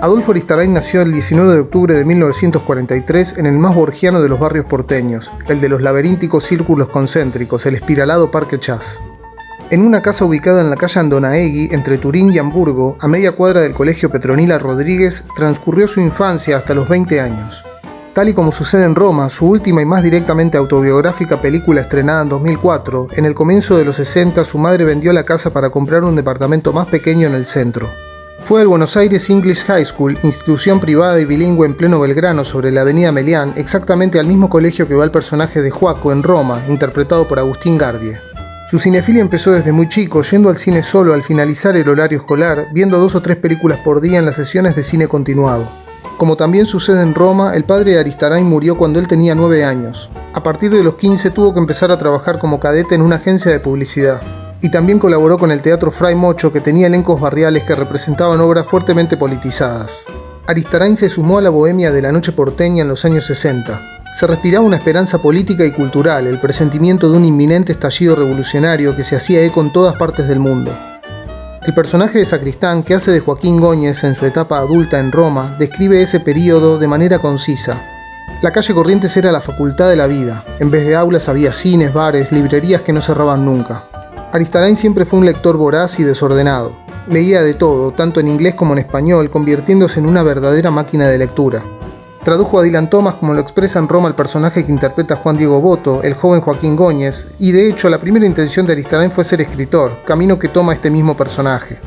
Adolfo Aristarain nació el 19 de octubre de 1943 en el más borgiano de los barrios porteños, el de los laberínticos círculos concéntricos, el espiralado Parque Chas. En una casa ubicada en la calle Andonaegui, entre Turín y Hamburgo, a media cuadra del Colegio Petronila Rodríguez, transcurrió su infancia hasta los 20 años. Tal y como sucede en Roma, su última y más directamente autobiográfica película estrenada en 2004, en el comienzo de los 60 su madre vendió la casa para comprar un departamento más pequeño en el centro. Fue al Buenos Aires English High School, institución privada y bilingüe en pleno Belgrano sobre la avenida Melián, exactamente al mismo colegio que va el personaje de Joaco en Roma, interpretado por Agustín Garbie. Su cinefilia empezó desde muy chico, yendo al cine solo al finalizar el horario escolar, viendo 2 o 3 películas por día en las sesiones de cine continuado. Como también sucede en Roma, el padre de Aristarain murió cuando él tenía 9 años. A partir de los 15 tuvo que empezar a trabajar como cadete en una agencia de publicidad. Y también colaboró con el Teatro Fray Mocho, que tenía elencos barriales que representaban obras fuertemente politizadas. Aristarain se sumó a la bohemia de la noche porteña en los años 60. Se respiraba una esperanza política y cultural, el presentimiento de un inminente estallido revolucionario que se hacía eco en todas partes del mundo. El personaje de Sacristán, que hace de Joaquín Góñez en su etapa adulta en Roma, describe ese período de manera concisa. La calle Corrientes era la facultad de la vida. En vez de aulas había cines, bares, librerías que no cerraban nunca. Aristarain siempre fue un lector voraz y desordenado. Leía de todo, tanto en inglés como en español, convirtiéndose en una verdadera máquina de lectura. Tradujo a Dylan Thomas, como lo expresa en Roma el personaje que interpreta Juan Diego Botto, el joven Joaquín Góñez, y de hecho la primera intención de Aristarain fue ser escritor, camino que toma este mismo personaje.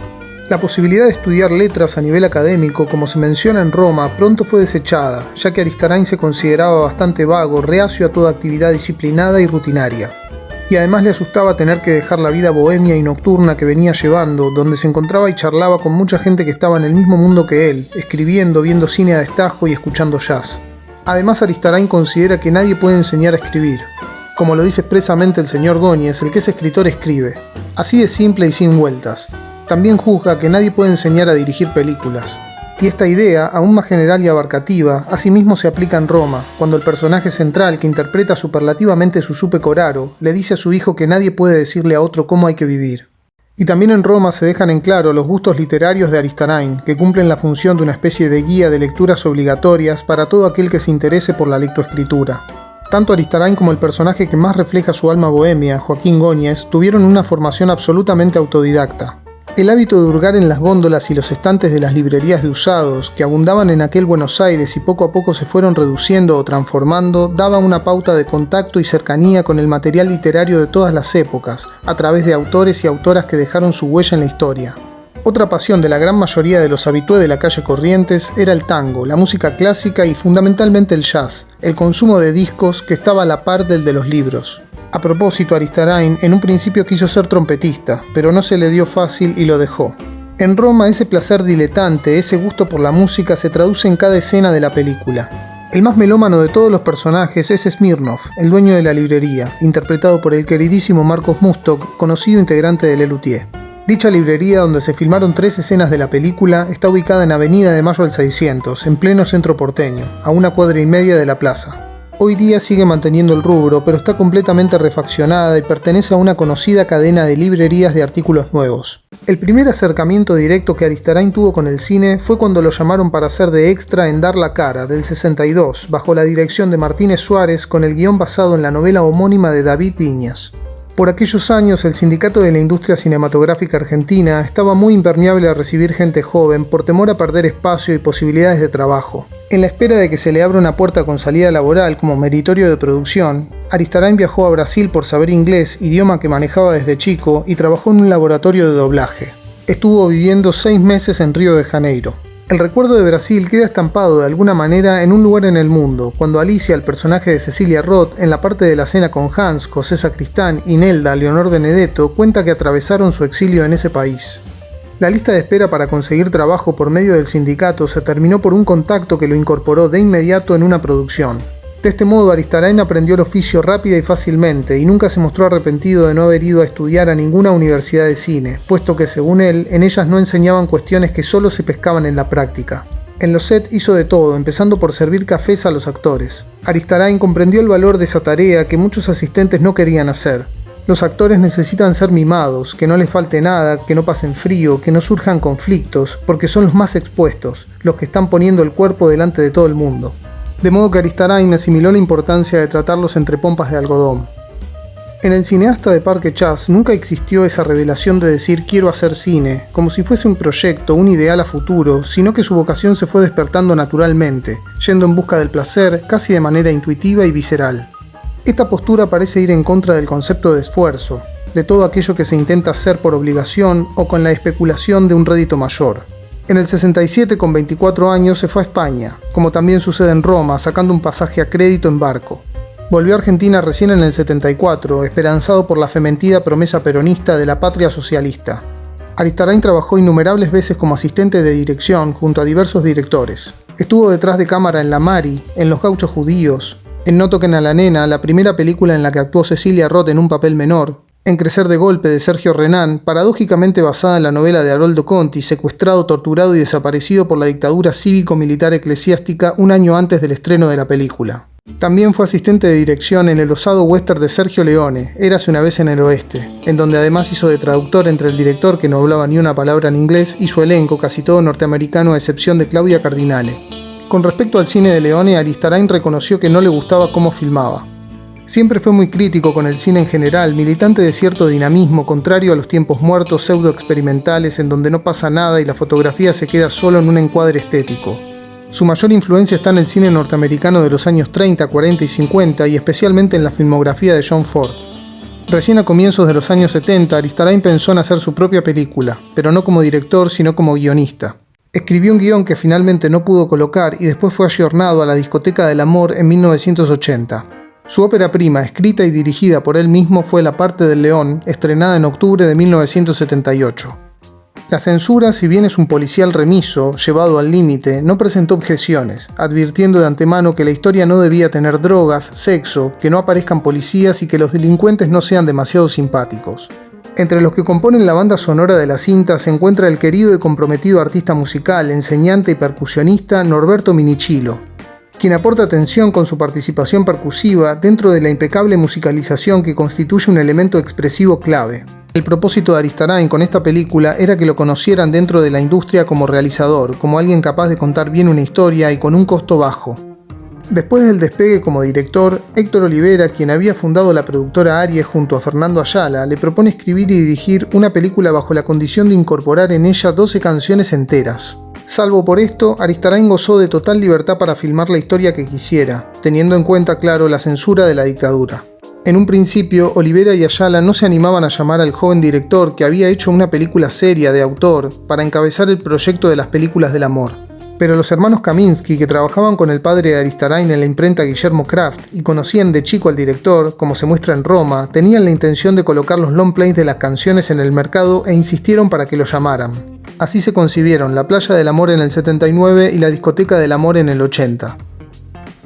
La posibilidad de estudiar letras a nivel académico, como se menciona en Roma, pronto fue desechada, ya que Aristarain se consideraba bastante vago, reacio a toda actividad disciplinada y rutinaria. Y además le asustaba tener que dejar la vida bohemia y nocturna que venía llevando, donde se encontraba y charlaba con mucha gente que estaba en el mismo mundo que él, escribiendo, viendo cine a destajo y escuchando jazz. Además, Aristarain considera que nadie puede enseñar a escribir. Como lo dice expresamente el señor Góñez, el que es escritor escribe. Así de simple y sin vueltas. También juzga que nadie puede enseñar a dirigir películas. Y esta idea, aún más general y abarcativa, asimismo se aplica en Roma, cuando el personaje central, que interpreta superlativamente Giuseppe Coraro, le dice a su hijo que nadie puede decirle a otro cómo hay que vivir. Y también en Roma se dejan en claro los gustos literarios de Aristarain, que cumplen la función de una especie de guía de lecturas obligatorias para todo aquel que se interese por la lectoescritura. Tanto Aristarain como el personaje que más refleja su alma bohemia, Joaquín Góñez, tuvieron una formación absolutamente autodidacta. El hábito de hurgar en las góndolas y los estantes de las librerías de usados, que abundaban en aquel Buenos Aires y poco a poco se fueron reduciendo o transformando, daba una pauta de contacto y cercanía con el material literario de todas las épocas, a través de autores y autoras que dejaron su huella en la historia. Otra pasión de la gran mayoría de los habitués de la calle Corrientes era el tango, la música clásica y fundamentalmente el jazz, el consumo de discos que estaba a la par del de los libros. A propósito, Aristarain en un principio quiso ser trompetista, pero no se le dio fácil y lo dejó. En Roma, ese placer diletante, ese gusto por la música se traduce en cada escena de la película. El más melómano de todos los personajes es Smirnov, el dueño de la librería, interpretado por el queridísimo Marcos Mustok, conocido integrante de Lelutier. Dicha librería, donde se filmaron 3 escenas de la película, está ubicada en Avenida de Mayo al 600, en pleno centro porteño, a 1,5 cuadras de la plaza. Hoy día sigue manteniendo el rubro, pero está completamente refaccionada y pertenece a una conocida cadena de librerías de artículos nuevos. El primer acercamiento directo que Aristarain tuvo con el cine fue cuando lo llamaron para hacer de extra en Dar la Cara, del 62, bajo la dirección de Martínez Suárez, con el guión basado en la novela homónima de David Viñas. Por aquellos años, el sindicato de la industria cinematográfica argentina estaba muy impermeable a recibir gente joven por temor a perder espacio y posibilidades de trabajo. En la espera de que se le abra una puerta con salida laboral como meritorio de producción, Aristarain viajó a Brasil por saber inglés, idioma que manejaba desde chico, y trabajó en un laboratorio de doblaje. Estuvo viviendo 6 meses en Río de Janeiro. El recuerdo de Brasil queda estampado de alguna manera en un lugar en el mundo, cuando Alicia, el personaje de Cecilia Roth, en la parte de la cena con Hans, José Sacristán y Nelda, Leonor Benedetto, cuenta que atravesaron su exilio en ese país. La lista de espera para conseguir trabajo por medio del sindicato se terminó por un contacto que lo incorporó de inmediato en una producción. De este modo, Aristarain aprendió el oficio rápida y fácilmente, y nunca se mostró arrepentido de no haber ido a estudiar a ninguna universidad de cine, puesto que, según él, en ellas no enseñaban cuestiones que solo se pescaban en la práctica. En los sets hizo de todo, empezando por servir cafés a los actores. Aristarain comprendió el valor de esa tarea que muchos asistentes no querían hacer. Los actores necesitan ser mimados, que no les falte nada, que no pasen frío, que no surjan conflictos, porque son los más expuestos, los que están poniendo el cuerpo delante de todo el mundo. De modo que Aristarain asimiló la importancia de tratarlos entre pompas de algodón. En el cineasta de Parque Chas nunca existió esa revelación de decir quiero hacer cine, como si fuese un proyecto, un ideal a futuro, sino que su vocación se fue despertando naturalmente, yendo en busca del placer, casi de manera intuitiva y visceral. Esta postura parece ir en contra del concepto de esfuerzo, de todo aquello que se intenta hacer por obligación o con la especulación de un rédito mayor. En el 67, con 24 años, se fue a España, como también sucede en Roma, sacando un pasaje a crédito en barco. Volvió a Argentina recién en el 74, esperanzado por la fementida promesa peronista de la patria socialista. Aristarain trabajó innumerables veces como asistente de dirección junto a diversos directores. Estuvo detrás de cámara en La Mari, en Los Gauchos Judíos, en No toquen a la nena, la primera película en la que actuó Cecilia Roth en un papel menor, en Crecer de golpe de Sergio Renán, paradójicamente basada en la novela de Haroldo Conti, secuestrado, torturado y desaparecido por la dictadura cívico-militar eclesiástica un año antes del estreno de la película. También fue asistente de dirección en el osado western de Sergio Leone, Érase una vez en el oeste, en donde además hizo de traductor entre el director, que no hablaba ni una palabra en inglés, y su elenco, casi todo norteamericano a excepción de Claudia Cardinale. Con respecto al cine de Leone, Aristarain reconoció que no le gustaba cómo filmaba. Siempre fue muy crítico con el cine en general, militante de cierto dinamismo, contrario a los tiempos muertos pseudo-experimentales en donde no pasa nada y la fotografía se queda solo en un encuadre estético. Su mayor influencia está en el cine norteamericano de los años 30, 40 y 50 y especialmente en la filmografía de John Ford. Recién a comienzos de los años 70, Aristarain pensó en hacer su propia película, pero no como director sino como guionista. Escribió un guión que finalmente no pudo colocar y después fue ayornado a la Discoteca del Amor en 1980. Su ópera prima, escrita y dirigida por él mismo, fue La parte del león, estrenada en octubre de 1978. La censura, si bien es un policial remiso, llevado al límite, no presentó objeciones, advirtiendo de antemano que la historia no debía tener drogas, sexo, que no aparezcan policías y que los delincuentes no sean demasiado simpáticos. Entre los que componen la banda sonora de la cinta se encuentra el querido y comprometido artista musical, enseñante y percusionista Norberto Minichilo, quien aporta atención con su participación percusiva dentro de la impecable musicalización que constituye un elemento expresivo clave. El propósito de Aristarain con esta película era que lo conocieran dentro de la industria como realizador, como alguien capaz de contar bien una historia y con un costo bajo. Después del despegue como director, Héctor Olivera, quien había fundado la productora Aries junto a Fernando Ayala, le propone escribir y dirigir una película bajo la condición de incorporar en ella 12 canciones enteras. Salvo por esto, Aristarain gozó de total libertad para filmar la historia que quisiera, teniendo en cuenta, claro, la censura de la dictadura. En un principio, Olivera y Ayala no se animaban a llamar al joven director que había hecho una película seria de autor para encabezar el proyecto de las películas del amor. Pero los hermanos Kaminsky, que trabajaban con el padre de Aristarain en la imprenta Guillermo Kraft y conocían de chico al director, como se muestra en Roma, tenían la intención de colocar los long plays de las canciones en el mercado e insistieron para que lo llamaran. Así se concibieron La playa del amor en el 79 y La discoteca del amor en el 80.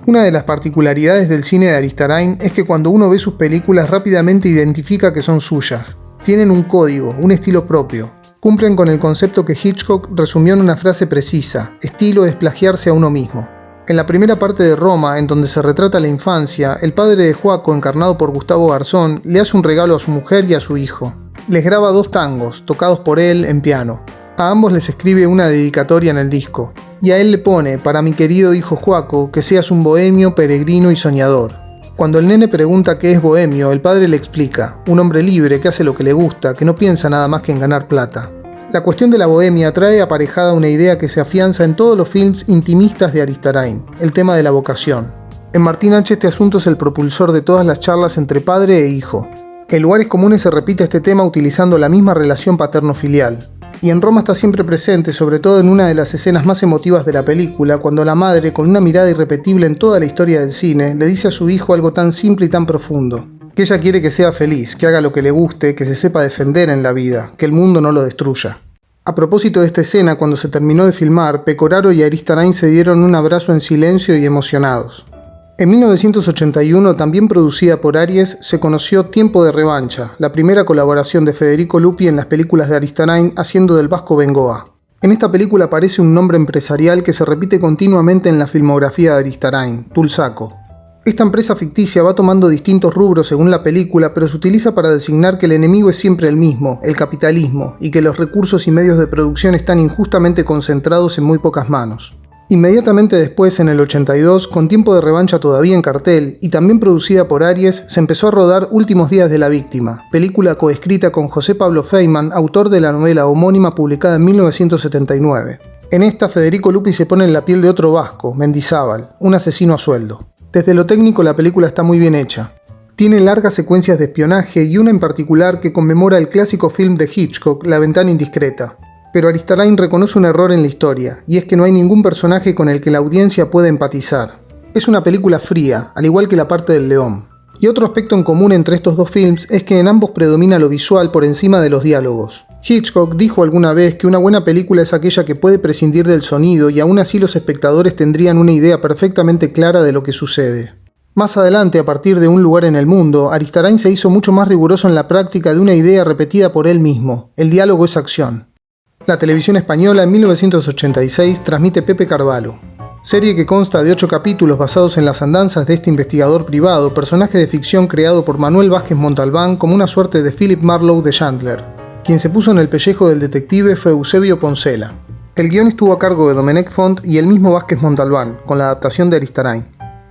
Una de las particularidades del cine de Aristarain es que cuando uno ve sus películas rápidamente identifica que son suyas. Tienen un código, un estilo propio. Cumplen con el concepto que Hitchcock resumió en una frase precisa: estilo es plagiarse a uno mismo. En la primera parte de Roma, en donde se retrata la infancia, el padre de Joaco, encarnado por Gustavo Garzón, le hace un regalo a su mujer y a su hijo. Les graba 2 tangos, tocados por él en piano. A ambos les escribe una dedicatoria en el disco. Y a él le pone: para mi querido hijo Joaco, que seas un bohemio, peregrino y soñador. Cuando el nene pregunta qué es bohemio, el padre le explica: un hombre libre que hace lo que le gusta, que no piensa nada más que en ganar plata. La cuestión de la bohemia trae aparejada una idea que se afianza en todos los films intimistas de Aristarain: el tema de la vocación. En Martín H. este asunto es el propulsor de todas las charlas entre padre e hijo. En Lugares Comunes se repite este tema utilizando la misma relación paterno-filial. Y en Roma está siempre presente, sobre todo en una de las escenas más emotivas de la película, cuando la madre, con una mirada irrepetible en toda la historia del cine, le dice a su hijo algo tan simple y tan profundo: que ella quiere que sea feliz, que haga lo que le guste, que se sepa defender en la vida, que el mundo no lo destruya. A propósito de esta escena, cuando se terminó de filmar, Pecoraro y Aristarain se dieron un abrazo en silencio y emocionados. En 1981, también producida por Aries, se conoció Tiempo de revancha, la primera colaboración de Federico Lupi en las películas de Aristarain, haciendo del Vasco Bengoa. En esta película aparece un nombre empresarial que se repite continuamente en la filmografía de Aristarain: Tulsaco. Esta empresa ficticia va tomando distintos rubros según la película, pero se utiliza para designar que el enemigo es siempre el mismo, el capitalismo, y que los recursos y medios de producción están injustamente concentrados en muy pocas manos. Inmediatamente después, en el 82, con Tiempo de Revancha todavía en cartel, y también producida por Aries, se empezó a rodar Últimos días de la víctima, película coescrita con José Pablo Feynman, autor de la novela homónima publicada en 1979. En esta, Federico Lupi se pone en la piel de otro vasco, Mendizábal, un asesino a sueldo. Desde lo técnico, la película está muy bien hecha. Tiene largas secuencias de espionaje y una en particular que conmemora el clásico film de Hitchcock, La ventana indiscreta. Pero Aristarain reconoce un error en la historia, y es que no hay ningún personaje con el que la audiencia pueda empatizar. Es una película fría, al igual que La parte del león. Y otro aspecto en común entre estos dos films es que en ambos predomina lo visual por encima de los diálogos. Hitchcock dijo alguna vez que una buena película es aquella que puede prescindir del sonido y aún así los espectadores tendrían una idea perfectamente clara de lo que sucede. Más adelante, a partir de Un lugar en el mundo, Aristarain se hizo mucho más riguroso en la práctica de una idea repetida por él mismo: el diálogo es acción. La televisión española en 1986 transmite Pepe Carvalho, serie que consta de 8 capítulos basados en las andanzas de este investigador privado, personaje de ficción creado por Manuel Vázquez Montalbán como una suerte de Philip Marlowe de Chandler. Quien se puso en el pellejo del detective fue Eusebio Poncela. El guión estuvo a cargo de Domenech Font y el mismo Vázquez Montalbán, con la adaptación de Aristarain.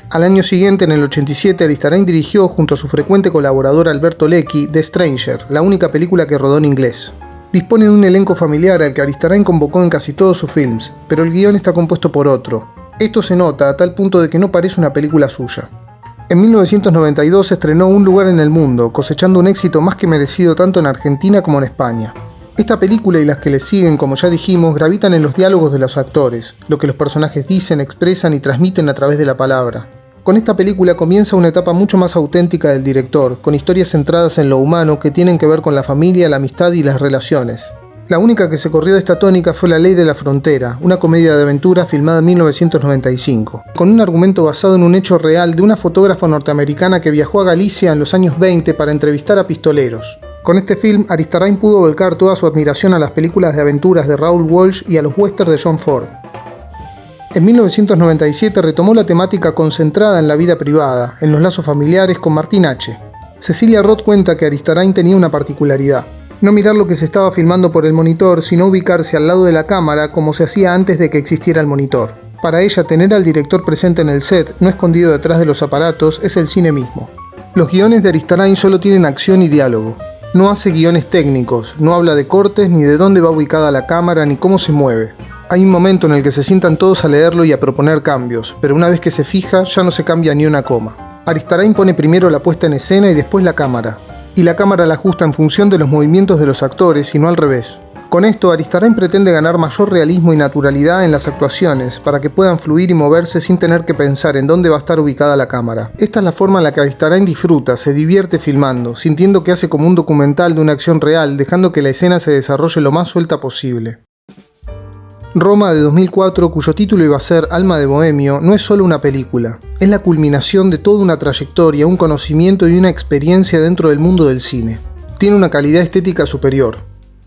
Al año siguiente, en el 87, Aristarain dirigió, junto a su frecuente colaborador Alberto Lecchi, The Stranger, la única película que rodó en inglés. Dispone de un elenco familiar al que Aristarain convocó en casi todos sus films, pero el guión está compuesto por otro. Esto se nota a tal punto de que no parece una película suya. En 1992 se estrenó Un lugar en el mundo, cosechando un éxito más que merecido tanto en Argentina como en España. Esta película y las que le siguen, como ya dijimos, gravitan en los diálogos de los actores, lo que los personajes dicen, expresan y transmiten a través de la palabra. Con esta película comienza una etapa mucho más auténtica del director, con historias centradas en lo humano que tienen que ver con la familia, la amistad y las relaciones. La única que se corrió de esta tónica fue La ley de la frontera, una comedia de aventura filmada en 1995, con un argumento basado en un hecho real de una fotógrafa norteamericana que viajó a Galicia en los años 20 para entrevistar a pistoleros. Con este film, Aristarain pudo volcar toda su admiración a las películas de aventuras de Raoul Walsh y a los westerns de John Ford. En 1997 retomó la temática concentrada en la vida privada, en los lazos familiares con Martín H. Cecilia Roth cuenta que Aristarain tenía una particularidad: no mirar lo que se estaba filmando por el monitor, sino ubicarse al lado de la cámara como se hacía antes de que existiera el monitor. Para ella, tener al director presente en el set, no escondido detrás de los aparatos, es el cine mismo. Los guiones de Aristarain solo tienen acción y diálogo. No hace guiones técnicos, no habla de cortes, ni de dónde va ubicada la cámara, ni cómo se mueve. Hay un momento en el que se sientan todos a leerlo y a proponer cambios, pero una vez que se fija, ya no se cambia ni una coma. Aristarain pone primero la puesta en escena y después la cámara. Y la cámara la ajusta en función de los movimientos de los actores y no al revés. Con esto, Aristarain pretende ganar mayor realismo y naturalidad en las actuaciones para que puedan fluir y moverse sin tener que pensar en dónde va a estar ubicada la cámara. Esta es la forma en la que Aristarain disfruta, se divierte filmando, sintiendo que hace como un documental de una acción real, dejando que la escena se desarrolle lo más suelta posible. Roma de 2004, cuyo título iba a ser Alma de Bohemio, no es solo una película, es la culminación de toda una trayectoria, un conocimiento y una experiencia dentro del mundo del cine. Tiene una calidad estética superior.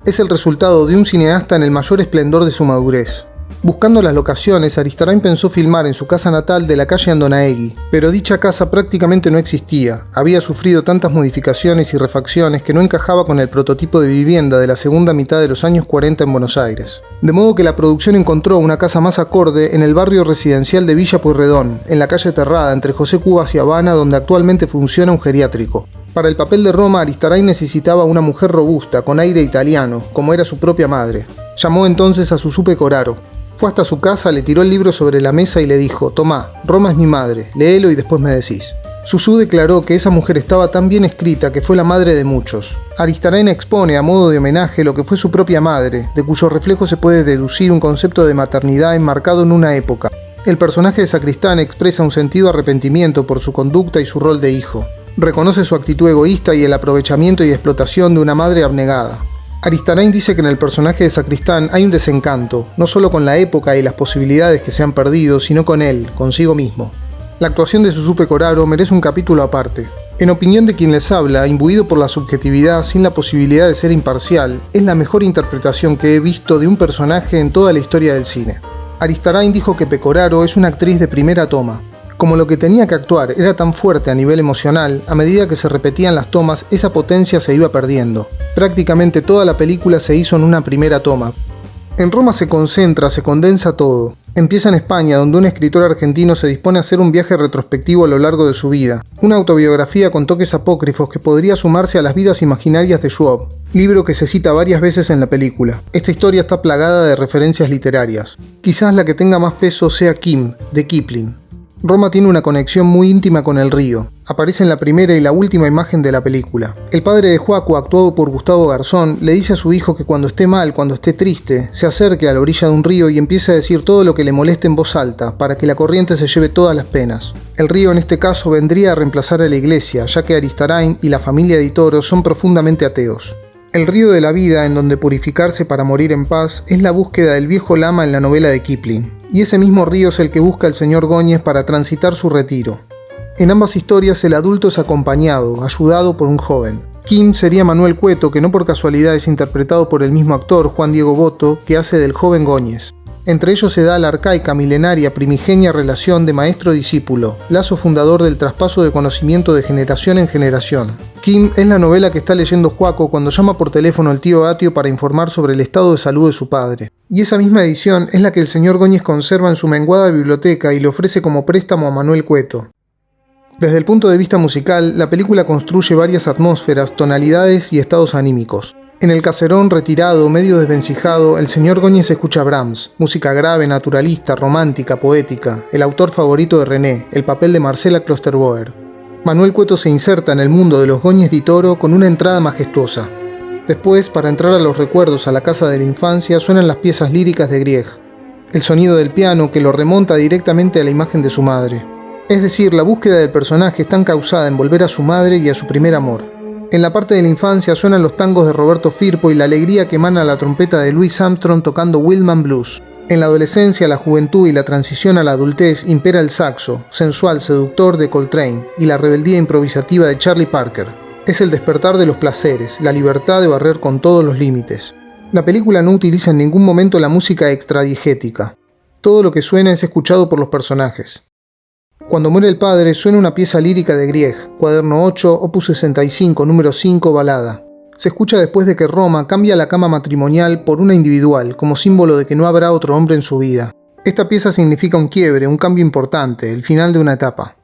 Es el resultado de un cineasta en el mayor esplendor de su madurez. Buscando las locaciones, Aristarain pensó filmar en su casa natal de la calle Andonaegui, pero dicha casa prácticamente no existía, había sufrido tantas modificaciones y refacciones que no encajaba con el prototipo de vivienda de la segunda mitad de los años 40 en Buenos Aires. De modo que la producción encontró una casa más acorde en el barrio residencial de Villa Pueyrredón, en la calle Terrada, entre José Cubas y Habana, donde actualmente funciona un geriátrico. Para el papel de Roma, Aristarain necesitaba una mujer robusta, con aire italiano, como era su propia madre. Llamó entonces a Susu Pecoraro. Fue hasta su casa, le tiró el libro sobre la mesa y le dijo: «Tomá, Roma es mi madre, léelo y después me decís». Susu declaró que esa mujer estaba tan bien escrita que fue la madre de muchos. Aristarain expone a modo de homenaje lo que fue su propia madre, de cuyo reflejo se puede deducir un concepto de maternidad enmarcado en una época. El personaje de Sacristán expresa un sentido arrepentimiento por su conducta y su rol de hijo. Reconoce su actitud egoísta y el aprovechamiento y explotación de una madre abnegada. Aristarain dice que en el personaje de Sacristán hay un desencanto, no solo con la época y las posibilidades que se han perdido, sino con él, consigo mismo. La actuación de Susu Pecoraro merece un capítulo aparte. En opinión de quien les habla, imbuido por la subjetividad sin la posibilidad de ser imparcial, es la mejor interpretación que he visto de un personaje en toda la historia del cine. Aristarain dijo que Pecoraro es una actriz de primera toma. Como lo que tenía que actuar era tan fuerte a nivel emocional, a medida que se repetían las tomas, esa potencia se iba perdiendo. Prácticamente toda la película se hizo en una primera toma. En Roma se concentra, se condensa todo. Empieza en España, donde un escritor argentino se dispone a hacer un viaje retrospectivo a lo largo de su vida. Una autobiografía con toques apócrifos que podría sumarse a Las vidas imaginarias de Schwab, libro que se cita varias veces en la película. Esta historia está plagada de referencias literarias. Quizás la que tenga más peso sea Kim, de Kipling. Roma tiene una conexión muy íntima con el río. Aparece en la primera y la última imagen de la película. El padre de Joaco, actuado por Gustavo Garzón, le dice a su hijo que cuando esté mal, cuando esté triste, se acerque a la orilla de un río y empiece a decir todo lo que le moleste en voz alta, para que la corriente se lleve todas las penas. El río en este caso vendría a reemplazar a la iglesia, ya que Aristarain y la familia de Toro son profundamente ateos. El río de la vida, en donde purificarse para morir en paz, es la búsqueda del viejo lama en la novela de Kipling. Y ese mismo río es el que busca el señor Góñez para transitar su retiro. En ambas historias el adulto es acompañado, ayudado por un joven. Kim sería Manuel Cueto, que no por casualidad es interpretado por el mismo actor, Juan Diego Botto, que hace del joven Góñez. Entre ellos se da la arcaica, milenaria, primigenia relación de maestro-discípulo, lazo fundador del traspaso de conocimiento de generación en generación. Kim es la novela que está leyendo Joaco cuando llama por teléfono al tío Atio para informar sobre el estado de salud de su padre. Y esa misma edición es la que el señor Góñez conserva en su menguada biblioteca y le ofrece como préstamo a Manuel Cueto. Desde el punto de vista musical, la película construye varias atmósferas, tonalidades y estados anímicos. En el caserón retirado, medio desvencijado, el señor Góñez escucha Brahms, música grave, naturalista, romántica, poética, el autor favorito de René, el papel de Marcela Klosterboer. Manuel Cueto se inserta en el mundo de los Góñez di Toro con una entrada majestuosa. Después, para entrar a los recuerdos a la casa de la infancia, suenan las piezas líricas de Grieg. El sonido del piano que lo remonta directamente a la imagen de su madre. Es decir, la búsqueda del personaje está encauzada en volver a su madre y a su primer amor. En la parte de la infancia suenan los tangos de Roberto Firpo y la alegría que emana la trompeta de Louis Armstrong tocando Wildman Blues. En la adolescencia, la juventud y la transición a la adultez impera el saxo, sensual, seductor de Coltrane, y la rebeldía improvisativa de Charlie Parker. Es el despertar de los placeres, la libertad de barrer con todos los límites. La película no utiliza en ningún momento la música extradiegética. Todo lo que suena es escuchado por los personajes. Cuando muere el padre, suena una pieza lírica de Grieg, cuaderno 8, opus 65, número 5, balada. Se escucha después de que Roma cambia la cama matrimonial por una individual, como símbolo de que no habrá otro hombre en su vida. Esta pieza significa un quiebre, un cambio importante, el final de una etapa.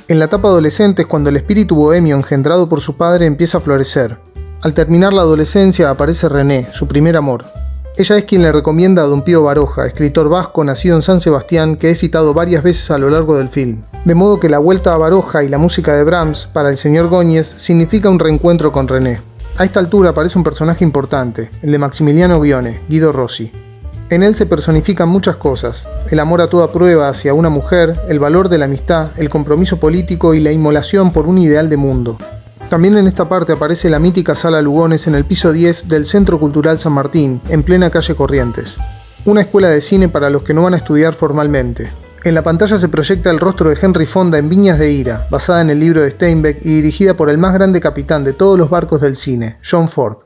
En la etapa adolescente es cuando el espíritu bohemio engendrado por su padre empieza a florecer. Al terminar la adolescencia aparece René, su primer amor. Ella es quien le recomienda a don Pío Baroja, escritor vasco nacido en San Sebastián, que he citado varias veces a lo largo del film. De modo que la vuelta a Baroja y la música de Brahms, para el señor Góñez, significa un reencuentro con René. A esta altura aparece un personaje importante, el de Maximiliano Guione, Guido Rossi. En él se personifican muchas cosas: el amor a toda prueba hacia una mujer, el valor de la amistad, el compromiso político y la inmolación por un ideal de mundo. También en esta parte aparece la mítica Sala Lugones en el piso 10 del Centro Cultural San Martín, en plena calle Corrientes. Una escuela de cine para los que no van a estudiar formalmente. En la pantalla se proyecta el rostro de Henry Fonda en Viñas de Ira, basada en el libro de Steinbeck y dirigida por el más grande capitán de todos los barcos del cine, John Ford.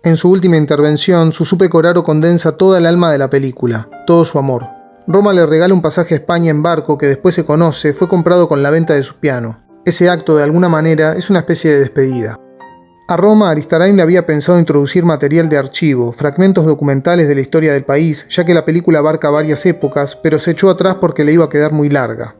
En su última intervención, Susupe Coraro condensa toda el alma de la película, todo su amor. Roma le regala un pasaje a España en barco que después se conoce fue comprado con la venta de su piano. Ese acto, de alguna manera, es una especie de despedida. A Roma, Aristarain le había pensado introducir material de archivo, fragmentos documentales de la historia del país, ya que la película abarca varias épocas, pero se echó atrás porque le iba a quedar muy larga.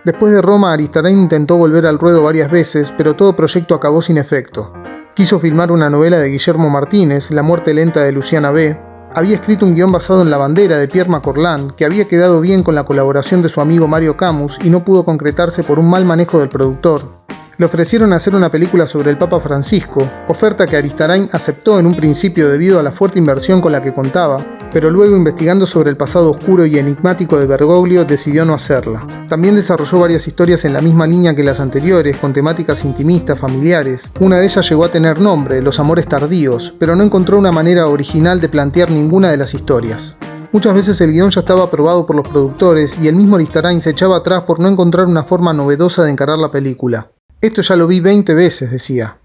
Después de Roma, Aristarain intentó volver al ruedo varias veces, pero todo proyecto acabó sin efecto. Quiso filmar una novela de Guillermo Martínez, La muerte lenta de Luciana B. Había escrito un guión basado en La bandera de Pierre Macorlan, que había quedado bien con la colaboración de su amigo Mario Camus y no pudo concretarse por un mal manejo del productor. Le ofrecieron hacer una película sobre el Papa Francisco, oferta que Aristarain aceptó en un principio debido a la fuerte inversión con la que contaba, pero luego, investigando sobre el pasado oscuro y enigmático de Bergoglio, decidió no hacerla. También desarrolló varias historias en la misma línea que las anteriores, con temáticas intimistas, familiares. Una de ellas llegó a tener nombre, Los amores tardíos, pero no encontró una manera original de plantear ninguna de las historias. Muchas veces el guión ya estaba aprobado por los productores y el mismo Aristarain se echaba atrás por no encontrar una forma novedosa de encarar la película. Esto ya lo vi 20 veces, decía.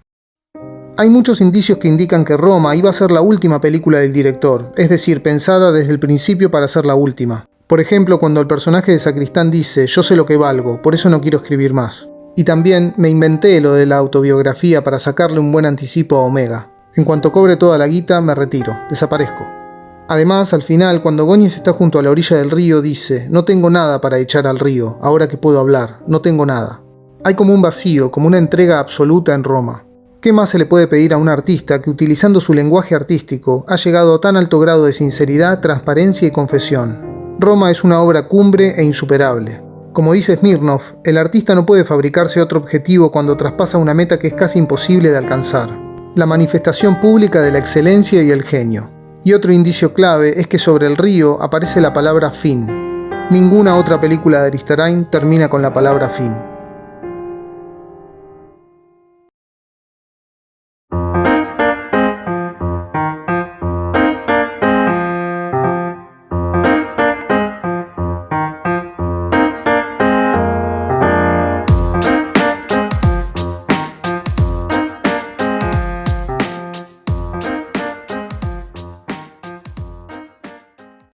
Hay muchos indicios que indican que Roma iba a ser la última película del director, es decir, pensada desde el principio para ser la última. Por ejemplo, cuando el personaje de Sacristán dice «Yo sé lo que valgo, por eso no quiero escribir más». Y también me inventé lo de la autobiografía para sacarle un buen anticipo a Omega. En cuanto cobre toda la guita, me retiro, desaparezco. Además, al final, cuando Góñez está junto a la orilla del río, dice «No tengo nada para echar al río, ahora que puedo hablar, no tengo nada». Hay como un vacío, como una entrega absoluta en Roma. ¿Qué más se le puede pedir a un artista que, utilizando su lenguaje artístico, ha llegado a tan alto grado de sinceridad, transparencia y confesión? Roma es una obra cumbre e insuperable. Como dice Smirnov, el artista no puede fabricarse otro objetivo cuando traspasa una meta que es casi imposible de alcanzar: la manifestación pública de la excelencia y el genio. Y otro indicio clave es que sobre el río aparece la palabra fin. Ninguna otra película de Aristarain termina con la palabra fin.